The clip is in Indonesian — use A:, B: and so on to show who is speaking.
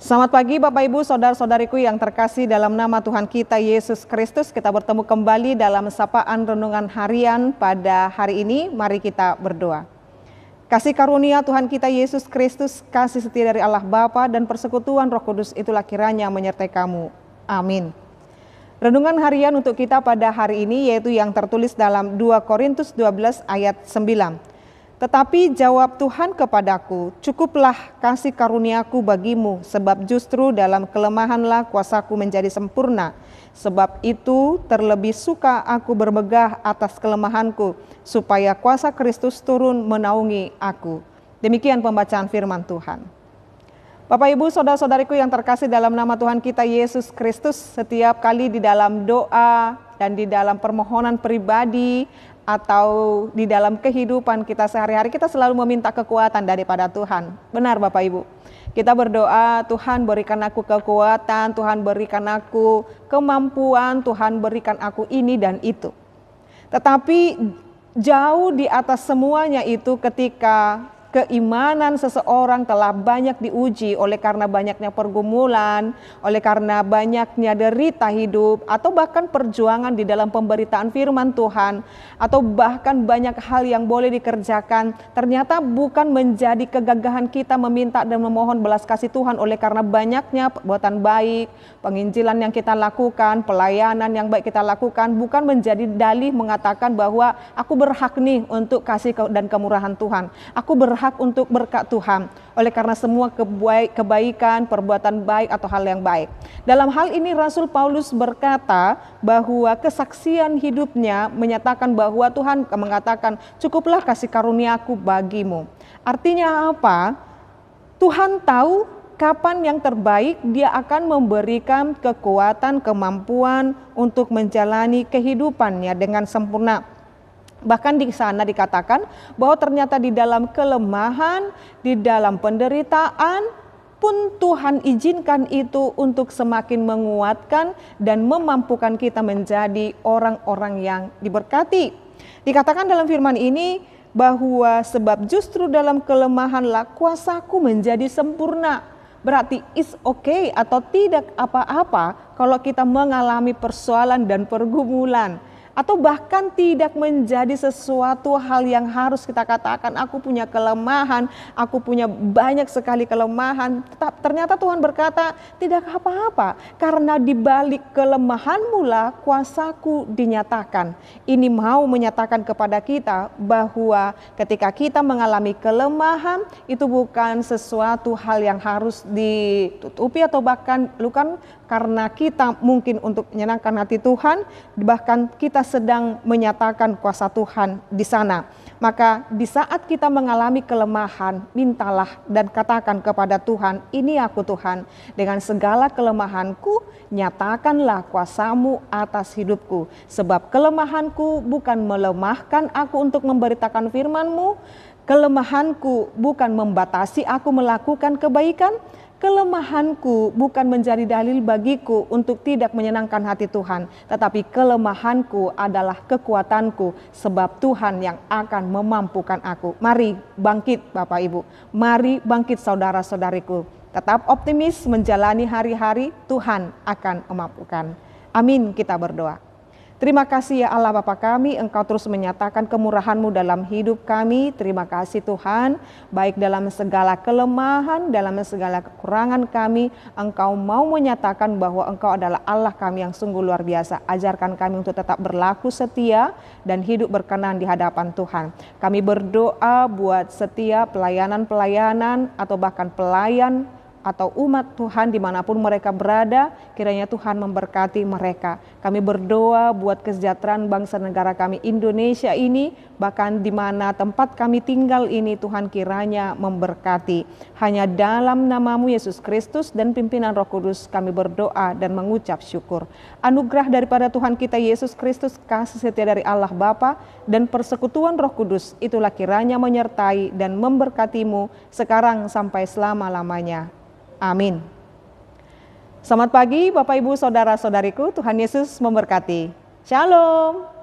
A: Selamat pagi Bapak Ibu, Saudara-saudariku yang terkasih dalam nama Tuhan kita Yesus Kristus. Kita bertemu kembali dalam sapaan renungan harian pada hari ini. Mari kita berdoa. Kasih karunia Tuhan kita Yesus Kristus, kasih setia dari Allah Bapa dan persekutuan Roh Kudus itulah kiranya menyertai kamu. Amin. Renungan harian untuk kita pada hari ini yaitu yang tertulis dalam 2 Korintus 12 ayat 9. Tetapi jawab Tuhan kepadaku, cukuplah kasih karuniaku bagimu, sebab justru dalam kelemahanlah kuasaku menjadi sempurna. Sebab itu terlebih suka aku bermegah atas kelemahanku, supaya kuasa Kristus turun menaungi aku. Demikian pembacaan firman Tuhan. Bapak Ibu, saudara-saudariku yang terkasih dalam nama Tuhan kita Yesus Kristus, setiap kali di dalam doa dan di dalam permohonan pribadi, atau di dalam kehidupan kita sehari-hari, kita selalu meminta kekuatan daripada Tuhan. Benar Bapak Ibu? Kita berdoa, Tuhan berikan aku kekuatan, Tuhan berikan aku kemampuan, Tuhan berikan aku ini dan itu. Tetapi jauh di atas semuanya itu ketika keimanan seseorang telah banyak diuji oleh karena banyaknya pergumulan, oleh karena banyaknya derita hidup, atau bahkan perjuangan di dalam pemberitaan firman Tuhan, atau bahkan banyak hal yang boleh dikerjakan, ternyata bukan menjadi kegagahan kita meminta dan memohon belas kasih Tuhan oleh karena banyaknya perbuatan baik, penginjilan yang kita lakukan, pelayanan yang baik kita lakukan, bukan menjadi dalih mengatakan bahwa aku berhak nih untuk kasih dan kemurahan Tuhan, aku berhak untuk berkat Tuhan oleh karena semua kebaikan, perbuatan baik atau hal yang baik. Dalam hal ini Rasul Paulus berkata bahwa kesaksian hidupnya menyatakan bahwa Tuhan mengatakan cukuplah kasih karuniaku bagimu. Artinya apa? Tuhan tahu kapan yang terbaik dia akan memberikan kekuatan, kemampuan untuk menjalani kehidupannya dengan sempurna. Bahkan di sana dikatakan bahwa ternyata di dalam kelemahan, di dalam penderitaan pun Tuhan izinkan itu untuk semakin menguatkan dan memampukan kita menjadi orang-orang yang diberkati. Dikatakan dalam firman ini bahwa sebab justru dalam kelemahanlah kuasaku menjadi sempurna. Berarti is okay atau tidak apa-apa kalau kita mengalami persoalan dan pergumulan. Atau bahkan tidak menjadi sesuatu hal yang harus kita katakan aku punya kelemahan, aku punya banyak sekali kelemahan. Ternyata Tuhan berkata tidak apa-apa, karena di balik kelemahanmu lah kuasaku dinyatakan. Ini mau menyatakan kepada kita bahwa ketika kita mengalami kelemahan itu bukan sesuatu hal yang harus ditutupi atau bahkan bukan karena kita mungkin untuk menyenangkan hati Tuhan, bahkan kita sedang menyatakan kuasa Tuhan di sana. Maka di saat kita mengalami kelemahan, mintalah dan katakan kepada Tuhan, ini aku Tuhan, dengan segala kelemahanku, nyatakanlah kuasamu atas hidupku. Sebab kelemahanku bukan melemahkan aku untuk memberitakan firman-Mu, kelemahanku bukan membatasi aku melakukan kebaikan, kelemahanku bukan menjadi dalil bagiku untuk tidak menyenangkan hati Tuhan, tetapi kelemahanku adalah kekuatanku sebab Tuhan yang akan memampukan aku. Mari bangkit Bapak Ibu, mari bangkit saudara-saudariku. Tetap optimis menjalani hari-hari, Tuhan akan memampukan. Amin, kita berdoa. Terima kasih ya Allah Bapa kami, Engkau terus menyatakan kemurahan-Mu dalam hidup kami. Terima kasih Tuhan, baik dalam segala kelemahan, dalam segala kekurangan kami, Engkau mau menyatakan bahwa Engkau adalah Allah kami yang sungguh luar biasa. Ajarkan kami untuk tetap berlaku setia dan hidup berkenan di hadapan Tuhan. Kami berdoa buat setiap pelayanan-pelayanan atau bahkan pelayan atau umat Tuhan dimanapun mereka berada, kiranya Tuhan memberkati mereka. Kami berdoa buat kesejahteraan bangsa negara kami Indonesia ini, bahkan di mana tempat kami tinggal ini Tuhan kiranya memberkati. Hanya dalam nama-Mu Yesus Kristus dan pimpinan Roh Kudus kami berdoa dan mengucap syukur. Anugerah daripada Tuhan kita Yesus Kristus, kasih setia dari Allah Bapa dan persekutuan Roh Kudus itulah kiranya menyertai dan memberkati-Mu sekarang sampai selama-lamanya. Amin. Selamat pagi Bapak Ibu Saudara-saudariku, Tuhan Yesus memberkati. Shalom.